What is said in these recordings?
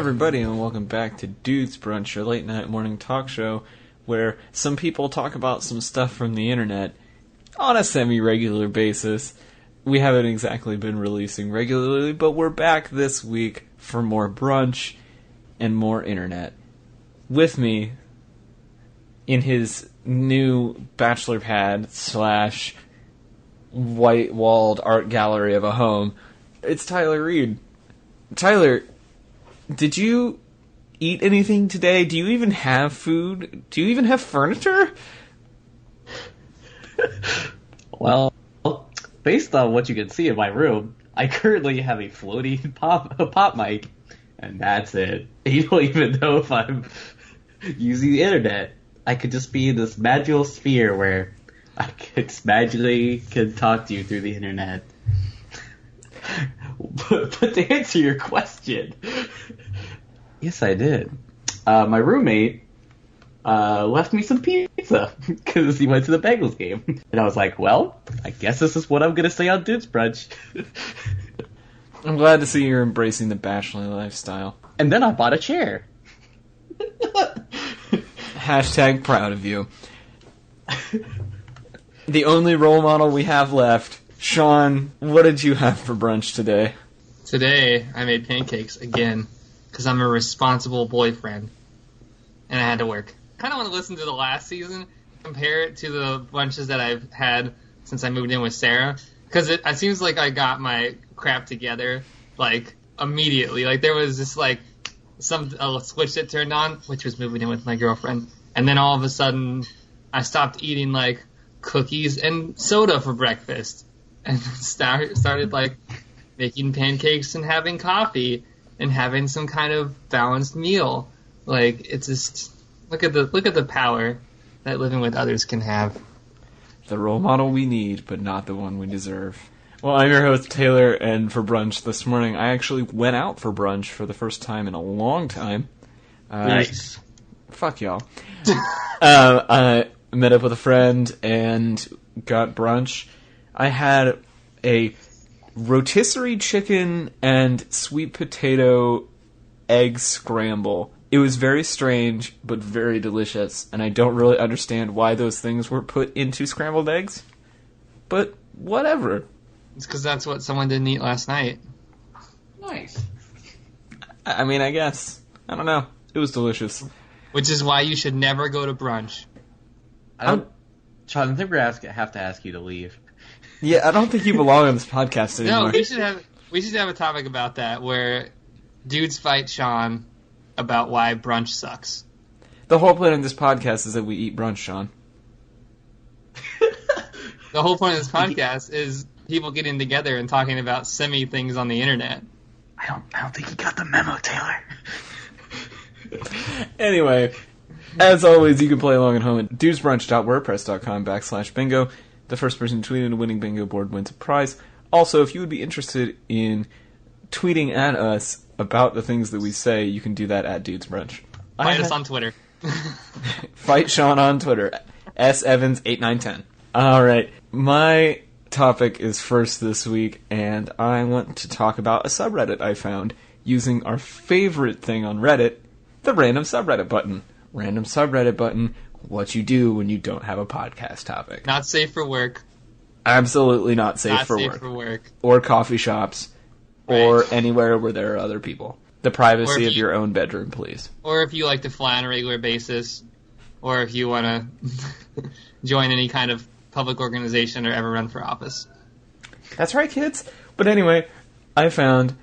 everybody, and welcome back to Dudes Brunch, your late night morning talk show, where some people talk about some stuff from the internet on a semi-regular basis. We haven't exactly been releasing regularly, but we're back this week for more brunch and more internet. With me, in his new bachelor pad / white-walled art gallery of a home, it's Tyler Reed. Tyler, did you eat anything today? Do you even have food? Do you even have furniture? Well, based on what you can see in my room, I currently have a floating pop mic, and that's it. You don't even know if I'm using the internet. I could just be in this magical sphere where I could magically talk to you through the internet. But to answer your question, yes, I did. My roommate left me some pizza because he went to the Bengals game. And I was like, well, I guess this is what I'm going to say on Dudes Brunch. I'm glad to see you're embracing the bachelor lifestyle. And then I bought a chair. Hashtag proud of you. The only role model we have left. Sean, what did you have for brunch today? Today, I made pancakes again, because I'm a responsible boyfriend, and I had to work. I kind of want to listen to the last season, compare it to the bunches that I've had since I moved in with Sarah, because it seems like I got my crap together, like, immediately. Like, there was this, like, a switch that turned on, which was moving in with my girlfriend, and then all of a sudden, I stopped eating, like, cookies and soda for breakfast. And started like making pancakes and having coffee and having some kind of balanced meal. Like, it's just look at the power that living with others can have. The role model we need, but not the one we deserve. Well, I'm your host Taylor, and for brunch this morning, I actually went out for brunch for the first time in a long time. Nice. Fuck y'all. I met up with a friend and got brunch. I had a rotisserie chicken and sweet potato egg scramble. It was very strange, but very delicious, and I don't really understand why those things were put into scrambled eggs. But whatever. It's because that's what someone didn't eat last night. Nice. I mean, I guess. I don't know. It was delicious. Which is why you should never go to brunch. Sean, I think we're have to ask you to leave. Yeah, I don't think you belong on this podcast anymore. No, we should have a topic about that where dudes fight Sean about why brunch sucks. The whole point of this podcast is that we eat brunch, Sean. The whole point of this podcast is people getting together and talking about semi things on the internet. I don't think you got the memo, Taylor. Anyway, as always, you can play along at home at dudesbrunch.wordpress.com/bingo. The first person tweeting a winning bingo board wins a prize. Also, if you would be interested in tweeting at us about the things that we say, you can do that at Dudes Brunch. Fight us on Twitter. Fight Sean on Twitter. SEvans8910. Alright, my topic is first this week, and I want to talk about a subreddit I found using our favorite thing on Reddit, the random subreddit button. Random subreddit button. What you do when you don't have a podcast topic. Not safe for work. Absolutely not safe for work. Or coffee shops. Right. Or anywhere where there are other people. The privacy of your own bedroom, please. Or if you like to fly on a regular basis. Or if you want to join any kind of public organization or ever run for office. That's right, kids. But anyway, I found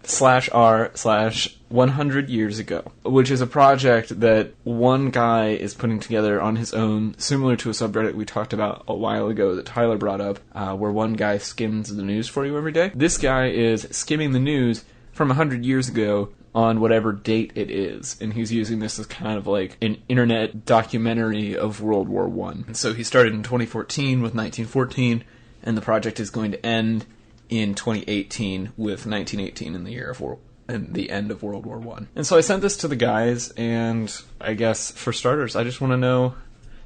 /r/100 years ago, which is a project that one guy is putting together on his own, similar to a subreddit we talked about a while ago that Tyler brought up, where one guy skims the news for you every day. This guy is skimming the news from 100 years ago on whatever date it is, and he's using this as kind of like an internet documentary of World War I. So he started in 2014 with 1914, and the project is going to end in 2018 with 1918 in the year of the end of World War I. And so I sent this to the guys, and I guess for starters, I just want to know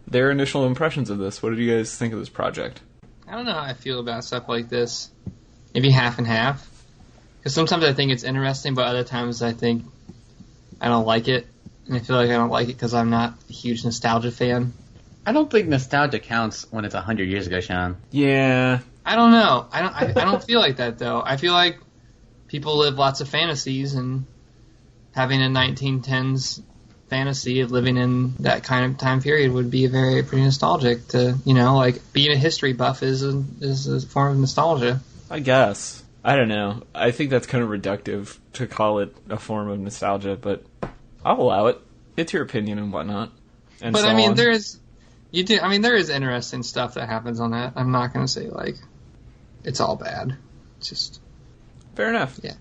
their initial impressions of this. What did you guys think of this project? I don't know how I feel about stuff like this. Maybe half and half. Because sometimes I think it's interesting, but other times I think I don't like it. And I feel like I don't like it because I'm not a huge nostalgia fan. I don't think nostalgia counts when it's 100 years ago, Sean. Yeah. I don't know. I don't feel like that, though. I feel like people live lots of fantasies, and having a 1910s fantasy of living in that kind of time period would be pretty nostalgic. To like being a history buff is a form of nostalgia. I guess. I don't know. I think that's kind of reductive to call it a form of nostalgia, but I'll allow it. It's your opinion and whatnot. And but so I mean, on. there is interesting stuff that happens on that. I'm not going to say like it's all bad. It's just fair enough. Yeah.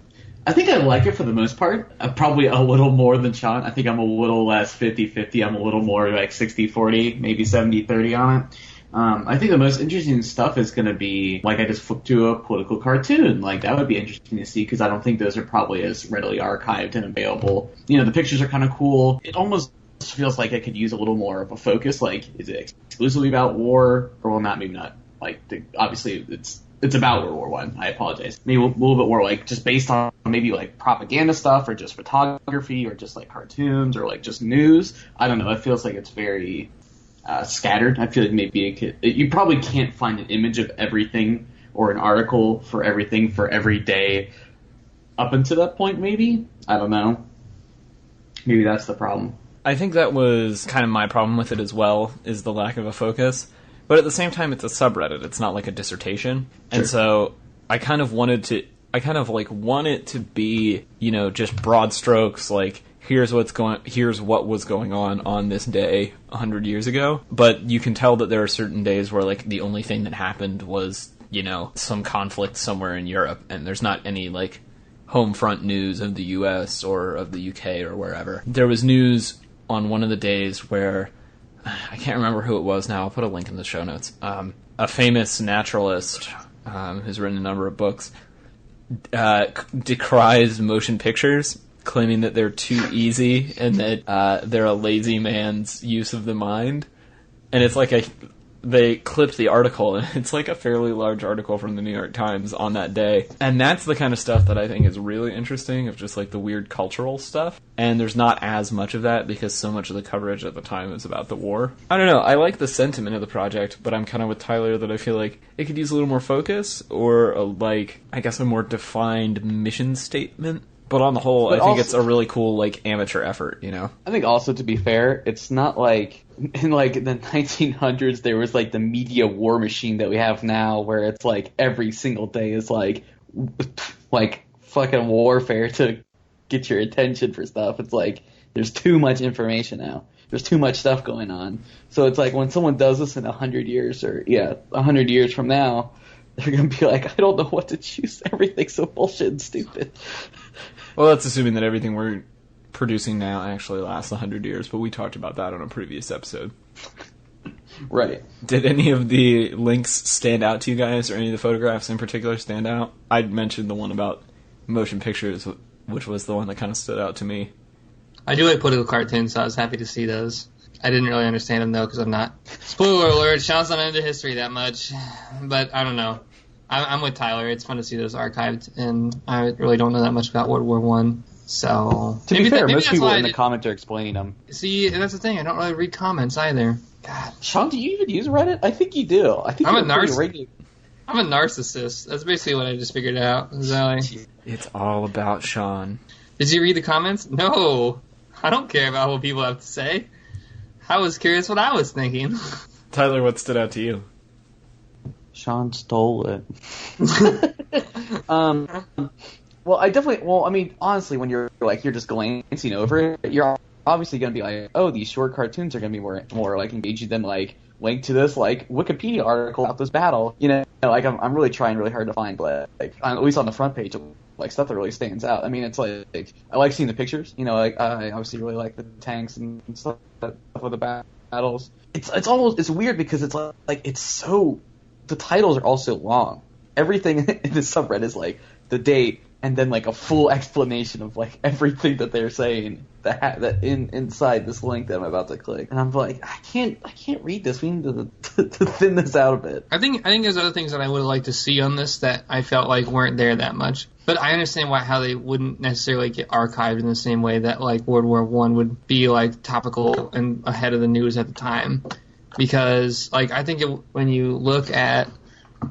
I think I like it for the most part. Probably a little more than Sean. I think I'm a little less 50-50. I'm a little more like 60-40, maybe 70-30 on it. I think the most interesting stuff is going to be, like, I just flipped to a political cartoon. Like, that would be interesting to see, because I don't think those are probably as readily archived and available. The pictures are kind of cool. It almost feels like it could use a little more of a focus. Like, is it exclusively about war? Or, well, maybe not. Like, obviously, it's about World War I. I apologize. Maybe a little bit more, like, just based on maybe, like, propaganda stuff, or just photography, or just, like, cartoons, or, like, just news. I don't know. It feels like it's very scattered. I feel like maybe you probably can't find an image of everything or an article for everything for every day up until that point, maybe? I don't know. Maybe that's the problem. I think that was kind of my problem with it as well, is the lack of a focus. But at the same time, it's a subreddit. It's not like a dissertation. Sure. And so I kind of want it to be, just broad strokes, like, here's what was going on this day 100 years ago. But you can tell that there are certain days where, like, the only thing that happened was, some conflict somewhere in Europe, and there's not any, like, home front news of the US or of the UK or wherever. There was news on one of the days where, I can't remember who it was now, I'll put a link in the show notes, a famous naturalist who's written a number of books decries motion pictures, claiming that they're too easy and that they're a lazy man's use of the mind. And it's like they clipped the article, and it's like a fairly large article from the New York Times on that day. And that's the kind of stuff that I think is really interesting, of just like the weird cultural stuff. And there's not as much of that because so much of the coverage at the time is about the war. I don't know, I like the sentiment of the project, but I'm kind of with Tyler that I feel like it could use a little more focus, or a more defined mission statement. But on the whole, I think it's a really cool, like, amateur effort, I think also, to be fair, it's not like in, like, the 1900s there was, like, the media war machine that we have now, where it's, like, every single day is, like fucking warfare to get your attention for stuff. It's like, there's too much information now. There's too much stuff going on. So it's like, when someone does this in 100 years, 100 years from now, they're going to be like, I don't know what to choose. Everything's so bullshit and stupid. Well, that's assuming that everything we're producing now actually lasts 100 years, but we talked about that on a previous episode. Right. Did any of the links stand out to you guys, or any of the photographs in particular stand out? I'd mentioned the one about motion pictures, which was the one that kind of stood out to me. I do like political cartoons, so I was happy to see those. I didn't really understand them, though, because I'm not... Spoiler alert, Sean's not into history that much, but I don't know. I'm with Tyler. It's fun to see those archived, and I really don't know that much about World War One. So to be fair, most people in the comments are explaining them. See, that's the thing. I don't really read comments either. God, Sean, do you even use Reddit? I think you do. I think I'm a narcissist. That's basically what I just figured out. It's all about Sean. Did you read the comments? No, I don't care about what people have to say. I was curious what I was thinking. Tyler, what stood out to you? Sean stole it. Honestly, when you're just glancing over it, you're obviously going to be like, oh, these short cartoons are going to be more like engaging than like link to this like Wikipedia article about this battle. Like I'm really trying really hard to find, but like at least on the front page, like stuff that really stands out. I mean, it's like I like seeing the pictures. Like I obviously really like the tanks and stuff of the battles. It's weird because it's like it's so. The titles are all so long. Everything in the subreddit is like the date, and then like a full explanation of like everything that they're saying that inside this link that I'm about to click. And I'm like, I can't read this. We need to thin this out a bit. I think there's other things that I would have liked to see on this that I felt like weren't there that much. But I understand how they wouldn't necessarily get archived in the same way that like World War I would be like topical and ahead of the news at the time. Because like I think when you look at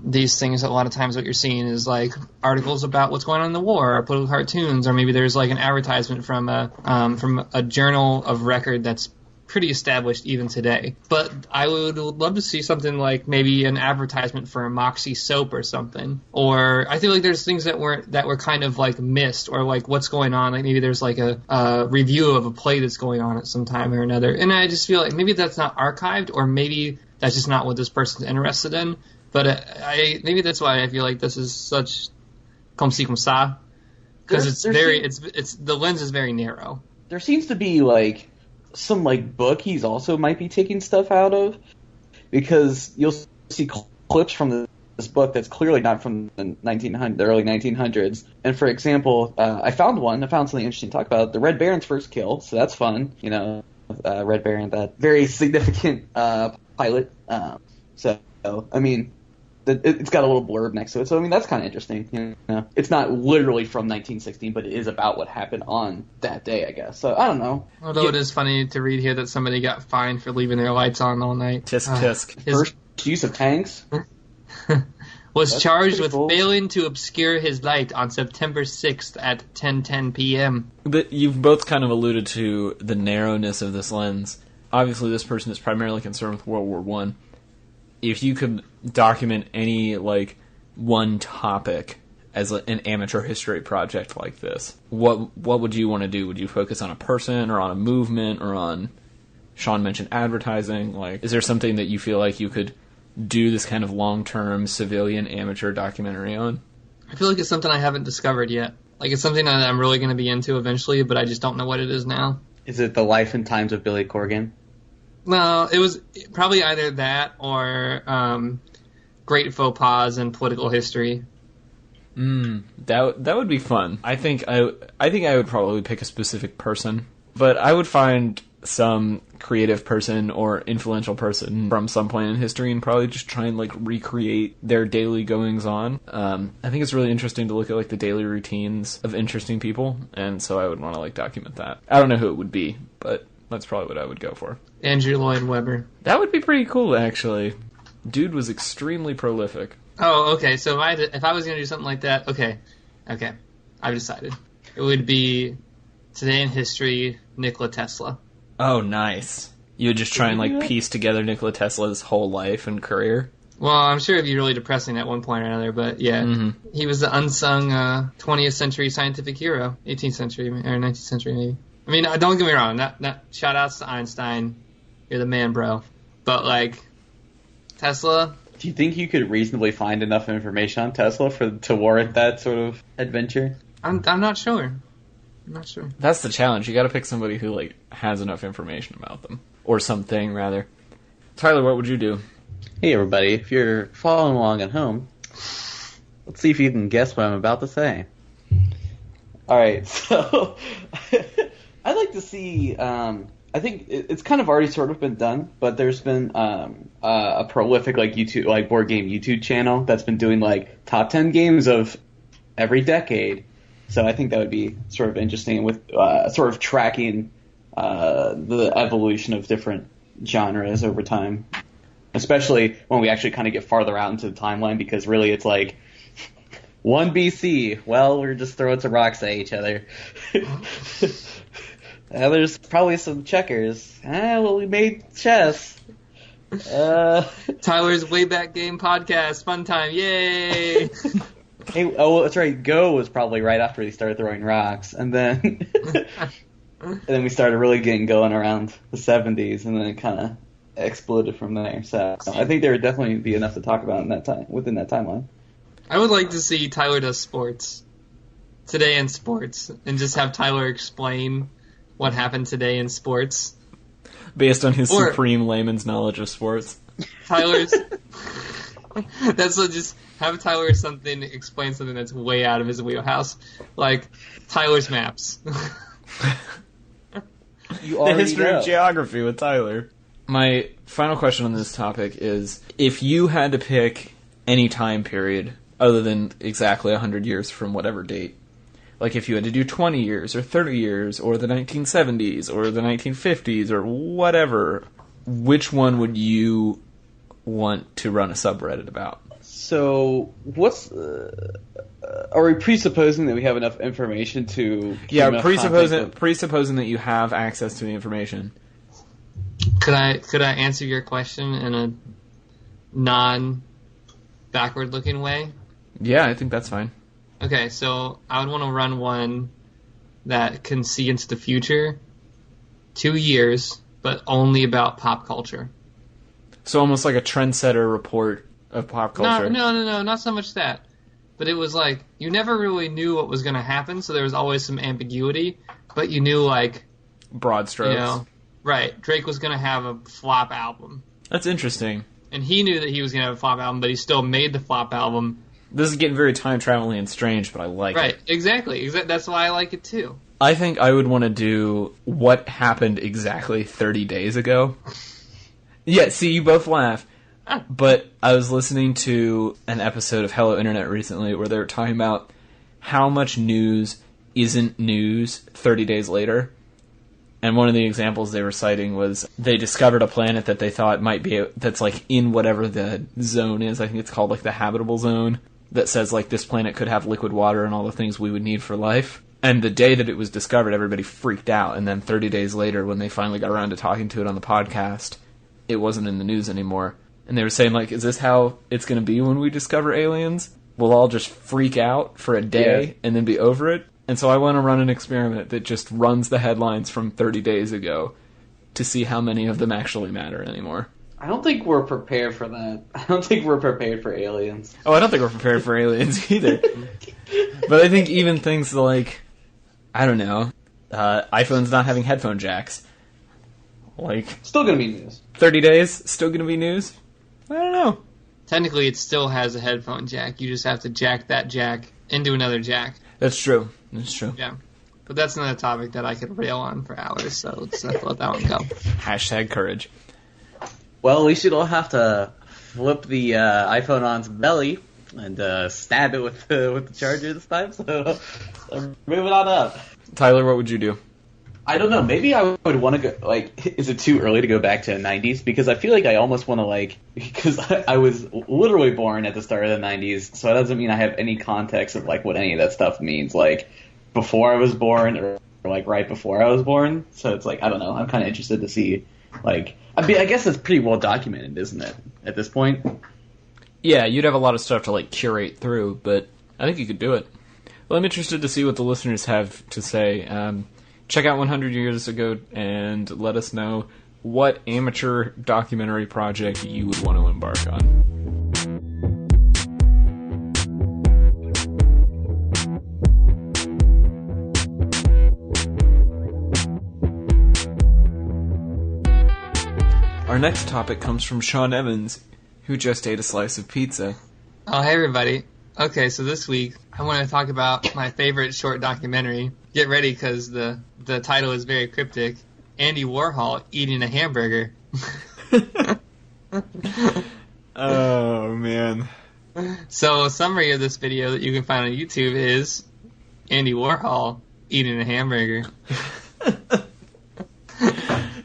these things, a lot of times what you're seeing is like articles about what's going on in the war, or political cartoons, or maybe there's like an advertisement from a journal of record that's pretty established even today. But I would love to see something like maybe an advertisement for a Moxie soap or something. Or I feel like there's things that were kind of like missed, or like what's going on. Like maybe there's like a review of a play that's going on at some time or another. And I just feel like maybe that's not archived, or maybe that's just not what this person's interested in. But maybe that's why I feel like this is such comme ci comme ça, because it's the lens is very narrow. There seems to be like some like book he's also might be taking stuff out of, because you'll see clips from this book that's clearly not from the early 1900s. And for example, I found something interesting to talk about: the Red Baron's first kill. So that's fun, Red Baron, that very significant pilot. So I mean, it's got a little blurb next to it. So I mean, that's kind of interesting. It's not literally from 1916, but it is about what happened on that day, I guess. So I don't know. Although it is funny to read here that somebody got fined for leaving their lights on all night. Tisk tisk. First use of tanks. Was charged with failing to obscure his light on September 6th at 10:10 p.m. But you've both kind of alluded to the narrowness of this lens. Obviously, this person is primarily concerned with World War I. If you could document any, like, one topic as an amateur history project like this, what would you want to do? Would you focus on a person, or on a movement, or on, Sean mentioned advertising? Like, is there something that you feel like you could do this kind of long-term civilian amateur documentary on? I feel like it's something I haven't discovered yet. Like, it's something that I'm really going to be into eventually, but I just don't know what it is now. Is it the life and times of Billy Corgan? No, it was probably either that or great faux pas in political history. That would be fun. I think I would probably pick a specific person, but I would find some creative person or influential person from some point in history and probably just try and like recreate their daily goings on. I think it's really interesting to look at like the daily routines of interesting people, and so I would want to like document that. I don't know who it would be, but that's probably what I would go for. Andrew Lloyd Webber. That would be pretty cool, actually. Dude was extremely prolific. Oh, okay. So if I was going to do something like that, okay. I've decided. It would be Today in History, Nikola Tesla. Oh, nice. You would just try and like piece together Nikola Tesla's whole life and career? Well, I'm sure it'd be really depressing at one point or another, but yeah. Mm-hmm. He was the unsung 20th century scientific hero. 18th century, or 19th century maybe. I mean, don't get me wrong. Not shout outs to Einstein. You're the man, bro. But like Tesla. Do you think you could reasonably find enough information on Tesla to warrant that sort of adventure? I'm not sure. I'm not sure. That's the challenge. You got to pick somebody who like has enough information about them, or something rather. Tyler, what would you do? Hey everybody, if you're following along at home, let's see if you can guess what I'm about to say. All right, so I'd like to see. I think it's kind of already sort of been done, but there's been a prolific like YouTube, like board game YouTube channel that's been doing like top 10 games of every decade. So I think that would be sort of interesting with sort of tracking the evolution of different genres over time, especially when we actually kind of get farther out into the timeline, because really it's like 1 BC. Well, we're just throwing some rocks at each other. There's probably some checkers. Well, we made chess. Tyler's Way Back Game Podcast. Fun time. Yay! Hey, oh, that's right. Go was probably right after they started throwing rocks. And then and then we started really getting going around the 70s, and then it kind of exploded from there. So I think there would definitely be enough to talk about in that time, within that timeline. I would like to see Tyler does sports. Today in sports. And just have Tyler explain what happened today in sports. Based on his supreme layman's knowledge of sports. Tyler's That's what, just have Tyler explain something that's way out of his wheelhouse, like Tyler's maps. The history of geography with Tyler. My final question on this topic is, if you had to pick any time period other than exactly 100 years from whatever date, like if you had to do 20 years or 30 years or the 1970s or the 1950s or whatever, which one would you want to run a subreddit about? So, are we presupposing that we have enough information to... Yeah, presupposing that you have access to the information. Could I answer your question in a non-backward-looking way? Yeah, I think that's fine. Okay, so I would want to run one that can see into the future, 2 years, but only about pop culture. So almost like a trendsetter report of pop culture. No, not so much that. But it was like, you never really knew what was going to happen, so there was always some ambiguity, but you knew, like... broad strokes. You know, right, Drake was going to have a flop album. That's interesting. And he knew that he was going to have a flop album, but he still made the flop album. This is getting very time-traveling and strange, but I like it. Right, exactly. That's why I like it, too. I think I would want to do what happened exactly 30 days ago. Yeah, see, you both laugh. But I was listening to an episode of Hello Internet recently where they were talking about how much news isn't news 30 days later. And one of the examples they were citing was they discovered a planet that they thought might be, that's like in whatever the zone is. I think it's called like the habitable zone, that says like this planet could have liquid water and all the things we would need for life. And the day that it was discovered, everybody freaked out. And then 30 days later, when they finally got around to talking to it on the podcast, it wasn't in the news anymore. And they were saying, like, is this how it's going to be when we discover aliens? We'll all just freak out for a day and then be over it? And so I want to run an experiment that just runs the headlines from 30 days ago to see how many of them actually matter anymore. I don't think we're prepared for that. I don't think we're prepared for aliens. Oh, I don't think we're prepared for aliens either. But I think even things like, I don't know, iPhones not having headphone jacks. Like, still going to be news. 30 days, still going to be news? I don't know. Technically, it still has a headphone jack. You just have to jack that jack into another jack. That's true. That's true. Yeah. But that's another topic that I could rail on for hours, so let's let that one go. Hashtag courage. Well, we should all have to flip the iPhone on its belly and stab it with the charger this time, so moving on up. Tyler, what would you do? I don't know. Maybe I would want to go, like, is it too early to go back to the 90s? Because I feel like I almost want to, like, because I was literally born at the start of the 90s, so that doesn't mean I have any context of, like, what any of that stuff means. Like, before I was born or like, right before I was born. So it's like, I don't know. I'm kind of interested to see, like, I guess it's pretty well documented, isn't it, at this point? Yeah, you'd have a lot of stuff to, like, curate through, but I think you could do it. Well, I'm interested to see what the listeners have to say. Check out 100 Years Ago and let us know what amateur documentary project you would want to embark on. Our next topic comes from Sean Evans, who just ate a slice of pizza. Oh, hey everybody. Okay, so this week I want to talk about my favorite short documentary. Get ready, because the title is very cryptic. Andy Warhol eating a hamburger. Oh, man. So a summary of this video that you can find on YouTube is Andy Warhol eating a hamburger.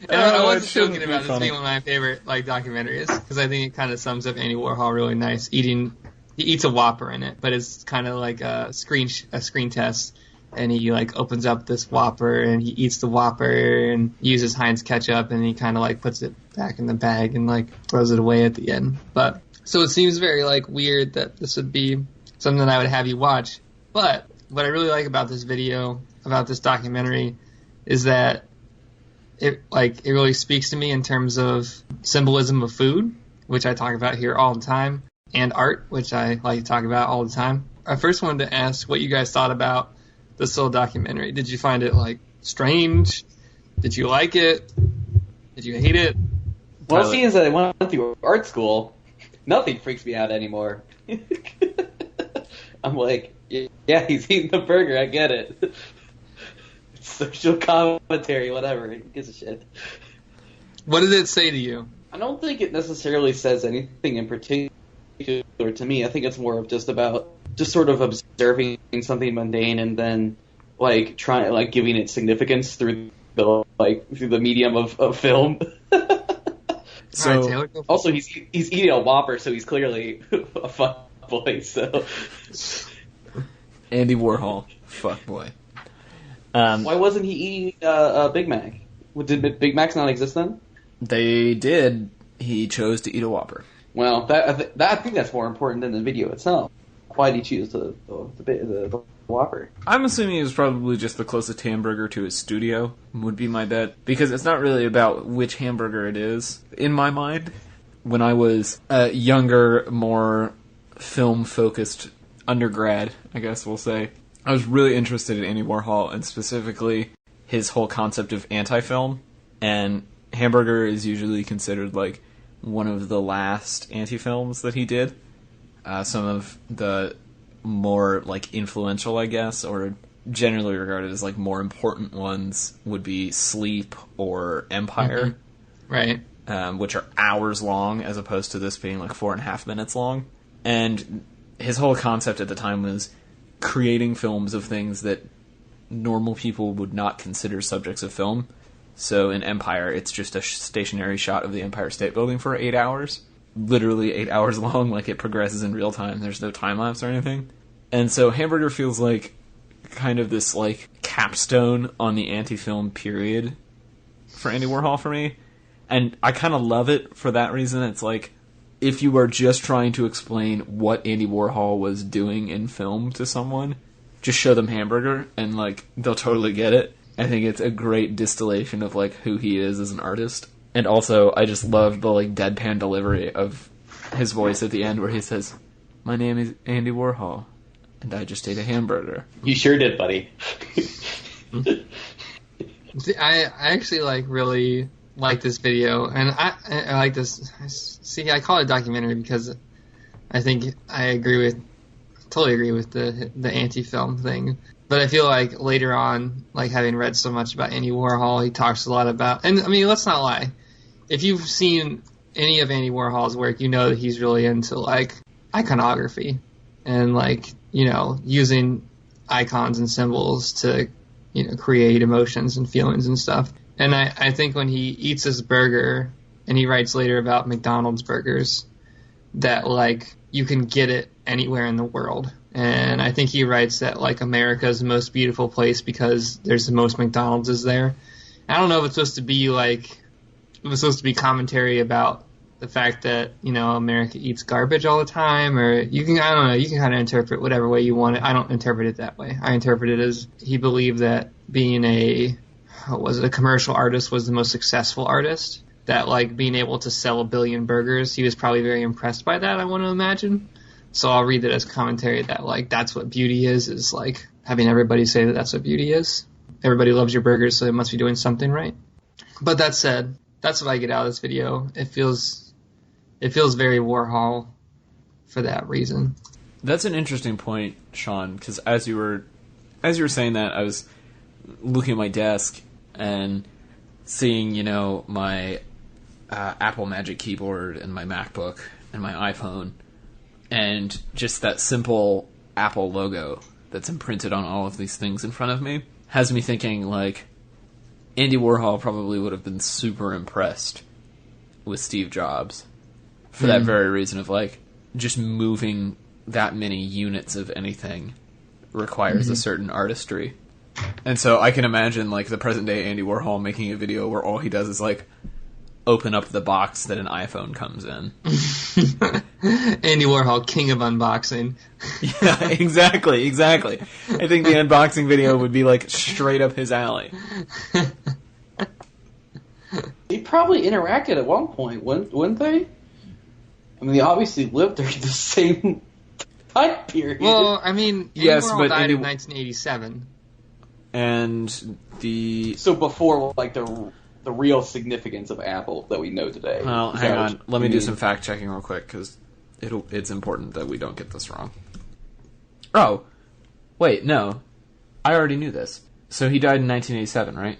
And I wasn't joking about this being one of my favorite documentaries, because I think it kind of sums up Andy Warhol really nice. He eats a Whopper in it, but it's kind of like a screen test. And he opens up this Whopper and he eats the Whopper and uses Heinz ketchup and he kind of puts it back in the bag and throws it away at the end. But so it seems very weird that this would be something that I would have you watch. But what I really like about this video, about this documentary, is that it really speaks to me in terms of symbolism of food, which I talk about here all the time, and art, which I like to talk about all the time. I first wanted to ask what you guys thought about this little documentary. Did you find it strange? Did you like it? Did you hate it? Well, seeing as I went through art school, Nothing freaks me out anymore. I'm like, yeah, he's eating the burger. I get it. Social commentary, whatever. Who gives a shit? What did it say to you? I don't think it necessarily says anything in particular to me. I think it's more of just sort of observing something mundane and then giving it significance through the medium of film. So All right, Taylor, go for Also, he's eating a Whopper, so he's clearly a fuck boy. So Andy Warhol, fuck boy. why wasn't he eating a Big Mac? Did Big Macs not exist then? They did. He chose to eat a Whopper. Well, I think that's more important than the video itself. Why did he choose the Whopper? I'm assuming it was probably just the closest hamburger to his studio, would be my bet. Because it's not really about which hamburger it is, in my mind. When I was a younger, more film-focused undergrad, I guess we'll say, I was really interested in Andy Warhol, and specifically his whole concept of anti-film. And Hamburger is usually considered like one of the last anti-films that he did. Some of the more like influential, I guess, or generally regarded as like more important ones would be Sleep or Empire, Right. Which are hours long as opposed to this being like 4.5 minutes long. And his whole concept at the time was creating films of things that normal people would not consider subjects of film. So in Empire, it's just a stationary shot of the Empire State Building for 8 hours. Literally 8 hours long, like it progresses in real time. There's no time-lapse or anything. And so Hamburger feels like kind of this like capstone on the anti-film period for Andy Warhol for me. And I kind of love it for that reason. It's like, if you are just trying to explain what Andy Warhol was doing in film to someone, just show them Hamburger and like they'll totally get it. I think it's a great distillation of like who he is as an artist. And also, I just love the like deadpan delivery of his voice at the end where he says, "My name is Andy Warhol, and I just ate a hamburger." You sure did, buddy. See, I actually really like this video, and I like this. See, I call it a documentary because I think I totally agree with the anti-film thing. But I feel like later on, like having read so much about Andy Warhol, he talks a lot about, and I mean, let's not lie. If you've seen any of Andy Warhol's work, you know that he's really into like iconography and like, you know, using icons and symbols to, you know, create emotions and feelings and stuff. And I think when he eats his burger, and he writes later about McDonald's burgers, that like you can get it anywhere in the world. And I think he writes that like America's the most beautiful place because there's the most McDonald's there. I don't know if it's supposed to be like, it was supposed to be commentary about the fact that, you know, America eats garbage all the time, or you can, I don't know, you can kind of interpret whatever way you want it. I don't interpret it that way. I interpret it as he believed that being a commercial artist was the most successful artist. That like being able to sell 1 billion burgers, he was probably very impressed by that, I want to imagine. So I'll read it as commentary that like that's what beauty is like having everybody say that that's what beauty is. Everybody loves your burgers, so they must be doing something right. But that said, that's what I get out of this video. It feels very Warhol for that reason. That's an interesting point, Sean, because as you were saying that, I was looking at my desk and seeing, you know, my Apple Magic Keyboard and my MacBook and my iPhone, and just that simple Apple logo that's imprinted on all of these things in front of me has me thinking, like, Andy Warhol probably would have been super impressed with Steve Jobs for that very reason of, like, just moving that many units of anything requires a certain artistry. And so I can imagine, like, the present-day Andy Warhol making a video where all he does is, like, open up the box that an iPhone comes in. Andy Warhol, king of unboxing. Yeah, exactly. I think the unboxing video would be, like, straight up his alley. They probably interacted at one point, wouldn't they? I mean, they obviously lived during the same time period. Well, I mean, Andy Yes, Warhol but died Andy- in 1987. And So before, like, the real significance of Apple that we know today. Well, Is hang that what on. Let me you do mean? some fact-checking real quick, because it's important that we don't get this wrong. Oh, wait, no. I already knew this. So he died in 1987, right?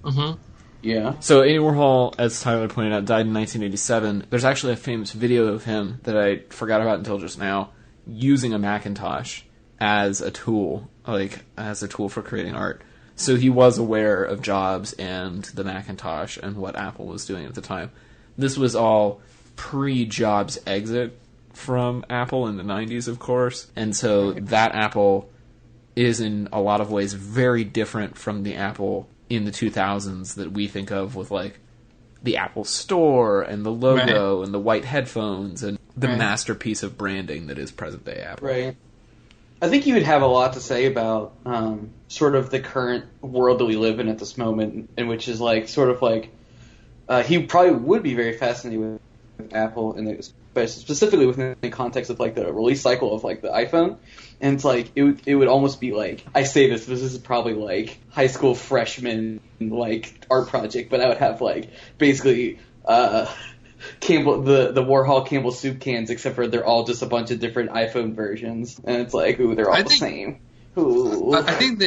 Mm-hmm. Yeah. So Andy Warhol, as Tyler pointed out, died in 1987. There's actually a famous video of him that I forgot about until just now, using a Macintosh as a tool, for creating art. So he was aware of Jobs and the Macintosh and what Apple was doing at the time. This was all pre-Jobs' exit from Apple in the 90s, of course. And so that Apple is in a lot of ways very different from the Apple in the 2000s that we think of with, like, the Apple Store and the logo and the white headphones and the masterpiece of branding that is present-day Apple. Right. I think you would have a lot to say about sort of the current world that we live in at this moment, in which is, like, sort of like, he probably would be very fascinated with Apple, and specifically within the context of, like, the release cycle of, like, the iPhone. And it's like, it would almost be like, I say this is probably like high school freshman, like, art project, but I would have, like, basically, Campbell, the Warhol Campbell soup cans, except for they're all just a bunch of different iPhone versions. And it's like, ooh, they're all the same. Ooh. I think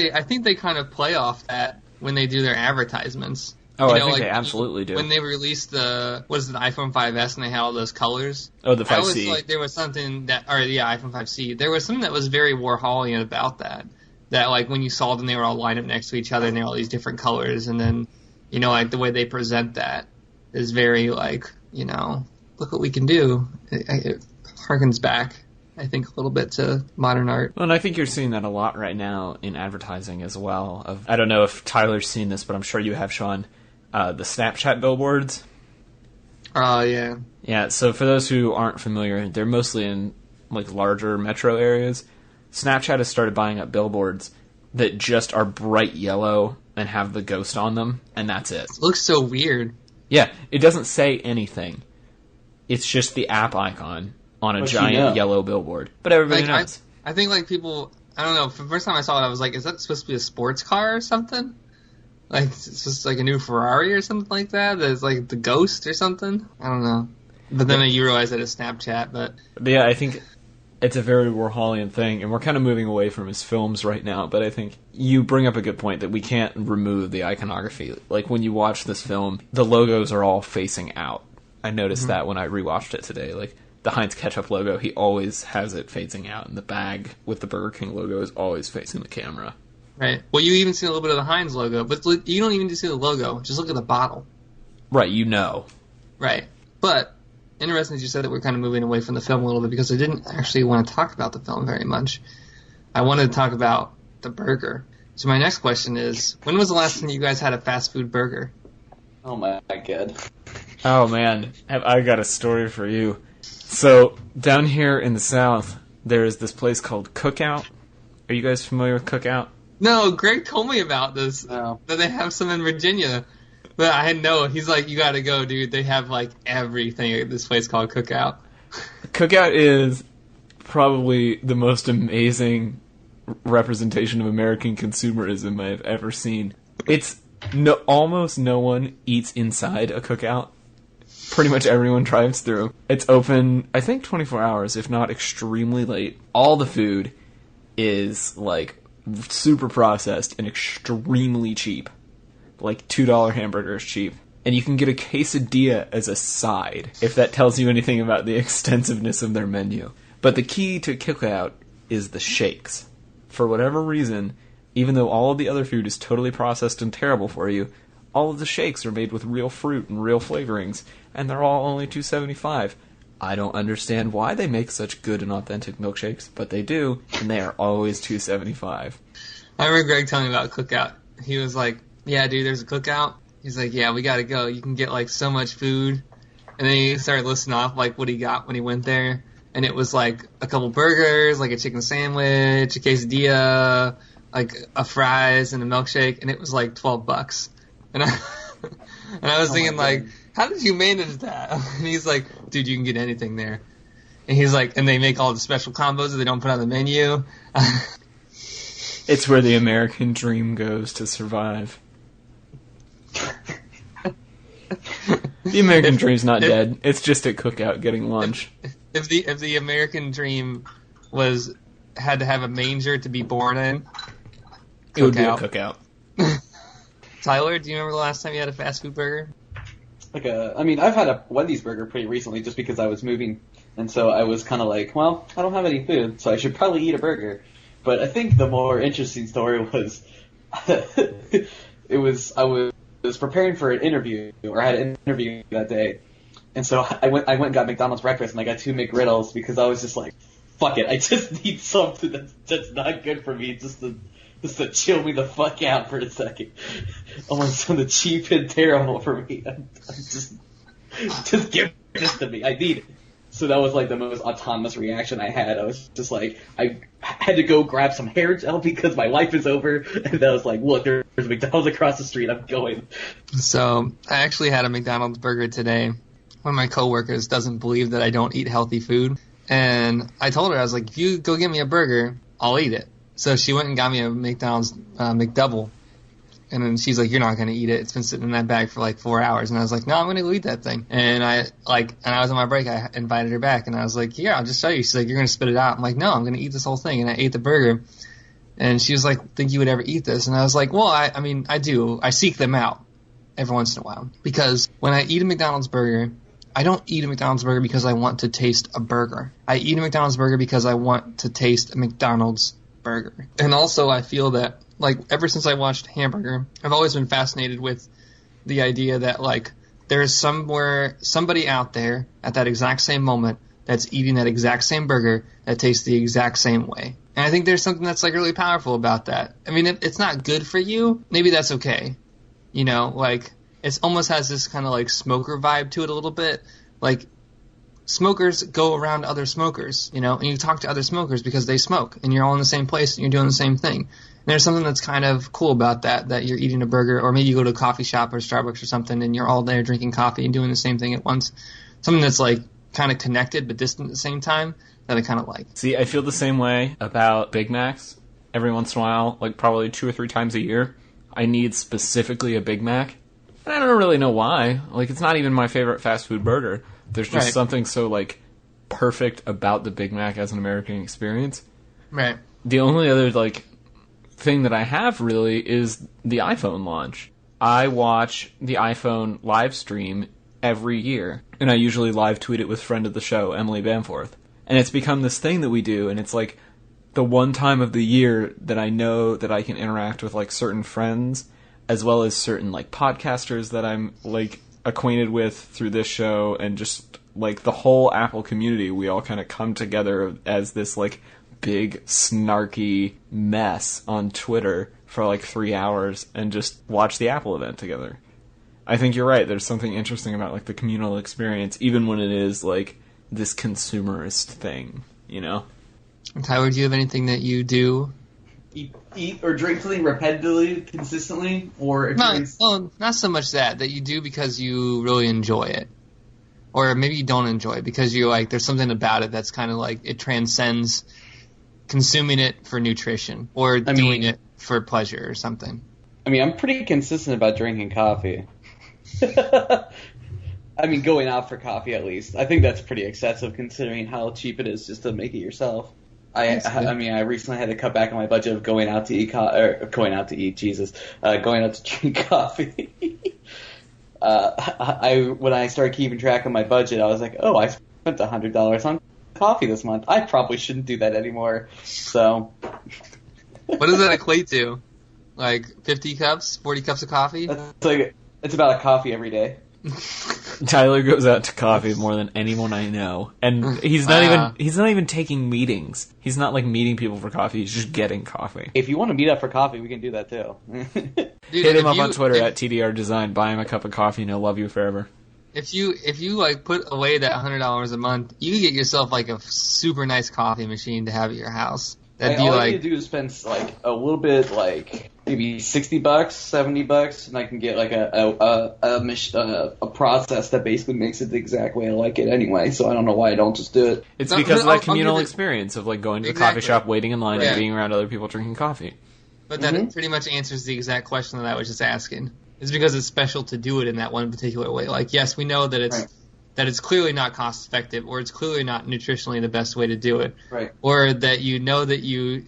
they kind of play off that when they do their advertisements. Oh, I think they absolutely do. When they released the iPhone 5S and they had all those colors. Oh, the 5C. I always feel like there was something iPhone 5C. There was something that was very Warholian about that. That, like, when you saw them, they were all lined up next to each other and they were all these different colors. And then, like, the way they present that is very, like, look what we can do. It harkens back, I think, a little bit to modern art. Well, and I think you're seeing that a lot right now in advertising as well. I don't know if Tyler's seen this, but I'm sure you have, Sean. The Snapchat billboards. Oh, yeah. Yeah, so for those who aren't familiar, they're mostly in, like, larger metro areas. Snapchat has started buying up billboards that just are bright yellow and have the ghost on them, and that's it. It looks so weird. Yeah, it doesn't say anything. It's just the app icon on a giant yellow billboard. But everybody knows. I think, like, people... I don't know. For the first time I saw it, I was like, is that supposed to be a sports car or something? Like, it's just like a new Ferrari or something like that? That's like the Ghost or something? I don't know. But then you realize that it's Snapchat, but yeah, I think it's a very Warholian thing, and we're kind of moving away from his films right now, but I think you bring up a good point that we can't remove the iconography. Like, when you watch this film, the logos are all facing out. I noticed that when I rewatched it today. Like, the Heinz Ketchup logo, he always has it facing out, and the bag with the Burger King logo is always facing the camera. Right. Well, you even see a little bit of the Heinz logo, but you don't even just see the logo. Just look at the bottle. Right, you know. Right. But, interesting that you said that we're kind of moving away from the film a little bit, because I didn't actually want to talk about the film very much. I wanted to talk about the burger. So my next question is, when was the last time you guys had a fast food burger? Oh my god. Oh man, I got a story for you. So, down here in the South, there is this place called Cookout. Are you guys familiar with Cookout? No, Greg told me about this. Oh. That they have some in Virginia. But I had no. He's like, you gotta go, dude. They have, like, everything at this place called Cookout. Cookout is probably the most amazing representation of American consumerism I've ever seen. It's almost no one eats inside a Cookout. Pretty much everyone drives through. It's open, I think, 24 hours, if not extremely late. All the food is, like, super processed and extremely cheap. Like, $2 hamburgers cheap. And you can get a quesadilla as a side, if that tells you anything about the extensiveness of their menu. But the key to Cookout is the shakes. For whatever reason, even though all of the other food is totally processed and terrible for you, all of the shakes are made with real fruit and real flavorings, and they're all only $2.75. I don't understand why they make such good and authentic milkshakes, but they do, and they are always $2.75. I remember Greg telling me about Cookout. He was like, yeah, dude, there's a Cookout. He's like, yeah, we gotta go. You can get, like, so much food. And then he started listing off, like, what he got when he went there. And it was, like, a couple burgers, like a chicken sandwich, a quesadilla, like, a fries, and a milkshake. And it was, like, $12. And I was thinking, like, how did you manage that? And he's like, dude, you can get anything there. And he's like, and they make all the special combos that they don't put on the menu. It's where the American dream goes to survive. The American dream's not dead. It's just at Cookout getting lunch. if the American dream had to have a manger to be born in, It would be a cookout. Tyler, do you remember the last time you had a fast food burger? I've had a Wendy's burger pretty recently just because I was moving, and so I was kind of like, well, I don't have any food, so I should probably eat a burger. But I think the more interesting story was, I was preparing for an interview, or I had an interview that day, and so I went and got McDonald's breakfast, and I got 2 McGriddles because I was just like, fuck it, I just need something that's not good for me, just to chill me the fuck out for a second. I want something cheap and terrible for me. Just give this to me. I need it. So that was like the most autonomous reaction I had. I was just like, I had to go grab some hair gel because my life is over. And I was like, look, there's McDonald's across the street. I'm going. So I actually had a McDonald's burger today. One of my coworkers doesn't believe that I don't eat healthy food. And I told her, I was like, if you go get me a burger, I'll eat it. So she went and got me a McDonald's McDouble. And then she's like, you're not going to eat it. It's been sitting in that bag for like 4 hours. And I was like, no, I'm going to go eat that thing. And I was on my break. I invited her back. And I was like, yeah, I'll just show you. She's like, you're going to spit it out. I'm like, no, I'm going to eat this whole thing. And I ate the burger. And she was like, think you would ever eat this? And I was like, well, I mean, I do. I seek them out every once in a while. Because when I eat a McDonald's burger, I don't eat a McDonald's burger because I want to taste a burger. I eat a McDonald's burger because I want to taste a McDonald's burger. And also I feel that, like, ever since I watched Hamburger, I've always been fascinated with the idea that, like, there's somebody out there at that exact same moment that's eating that exact same burger that tastes the exact same way. And I think there's something that's, like, really powerful about that. I mean, if it's not good for you, maybe that's okay. You know, like, it almost has this kind of, like, smoker vibe to it a little bit. Like, smokers go around other smokers, you know, and you talk to other smokers because they smoke, and you're all in the same place, and you're doing the same thing. And there's something that's kind of cool about that you're eating a burger, or maybe you go to a coffee shop or Starbucks or something, and you're all there drinking coffee and doing the same thing at once. Something that's, like, kind of connected but distant at the same time that I kind of like. See, I feel the same way about Big Macs. Every once in a while, like probably 2 or 3 times a year, I need specifically a Big Mac. And I don't really know why. Like, it's not even my favorite fast food burger. There's just something so, like, perfect about the Big Mac as an American experience. Right. The only other, like, thing that I have, really, is the iPhone launch. I watch the iPhone live stream every year, and I usually live tweet it with friend of the show, Emily Bamforth. And it's become this thing that we do, and it's, like, the one time of the year that I know that I can interact with, like, certain friends, as well as certain, like, podcasters that I'm, like, acquainted with through this show, and just, like, the whole Apple community. We all kind of come together as this, like, big, snarky mess on Twitter for, like, 3 hours and just watch the Apple event together. I think you're right. There's something interesting about, like, the communal experience, even when it is, like, this consumerist thing, you know? And Tyler, do you have anything that you do? Eat or drink something repetitively, consistently, or not so much that you do because you really enjoy it, or maybe you don't enjoy it because you like there's something about it that's kind of like it transcends consuming it for nutrition or doing it for pleasure or something. I mean, I'm pretty consistent about drinking coffee. I mean, going out for coffee at least. I think that's pretty excessive considering how cheap it is just to make it yourself. I recently had to cut back on my budget of going out to going out to drink coffee. When I started keeping track of my budget, I was like, oh, I spent $100 on coffee this month. I probably shouldn't do that anymore. So, what does that equate to? Like 50 cups, 40 cups of coffee? It's about a coffee every day. Tyler goes out to coffee more than anyone I know, and he's not even taking meetings. He's not like meeting people for coffee. He's just getting coffee. If you want to meet up for coffee, we can do that too. Dude, hit him up on Twitter at TDR Design. Buy him a cup of coffee, and he'll love you forever. If you like put away that $100 a month, you can get yourself like a super nice coffee machine to have at your house. That'd be all like you need to do is spend like a little bit, like maybe $60, $70, and I can get like a process that basically makes it the exact way I like it anyway. So I don't know why I don't just do it. It's because of that communal experience of like going to the coffee shop, waiting in line, and being around other people drinking coffee. But that pretty much answers the exact question that I was just asking. It's because it's special to do it in that one particular way. Like, yes, we know that it's that it's clearly not cost effective, or it's clearly not nutritionally the best way to do it, Right. or that you know that you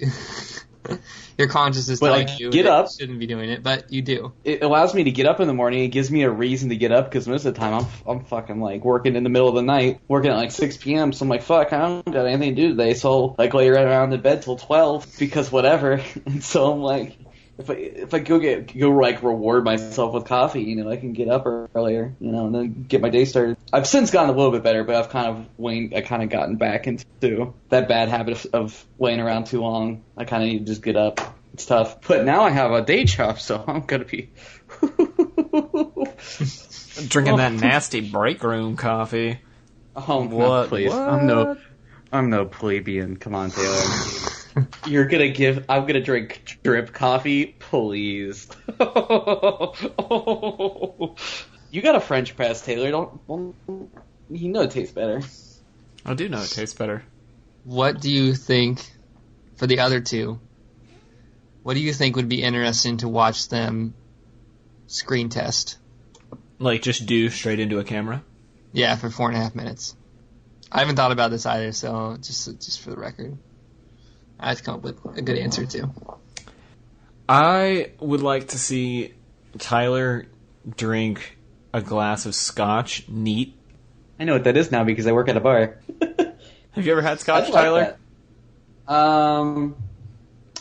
your conscience is But, telling like, you get that up. you shouldn't be doing it, but you do. It allows me to get up in the morning. It gives me a reason to get up because most of the time I'm fucking like working in the middle of the night, working at like 6 p.m. So I'm like, fuck, I don't got anything to do today. So I'll like lay around in bed till 12 because whatever. And so I'm like, if I go like reward myself with coffee, you know, I can get up earlier, you know, and then get my day started. I've since gotten a little bit better, but I've kind of gotten back into that bad habit of laying around too long. I kind of need to just get up. It's tough. But now I have a day job, so I'm going to be Drinking that nasty break room coffee. Oh, no, What? please. What? I'm no plebeian. Come on, Taylor. I'm gonna drink drip coffee, please. You got a French press, Taylor. You know it tastes better. I do know it tastes better. What do you think for the other two? What do you think would be interesting to watch them screen test? Like, just do straight into a camera? Yeah, for 4.5 minutes. I haven't thought about this either, so just for the record, I have to come up with a good answer too. I would like to see Tyler drink a glass of scotch neat. I know what that is now because I work at a bar. Have you ever had scotch, I'd like Tyler? that.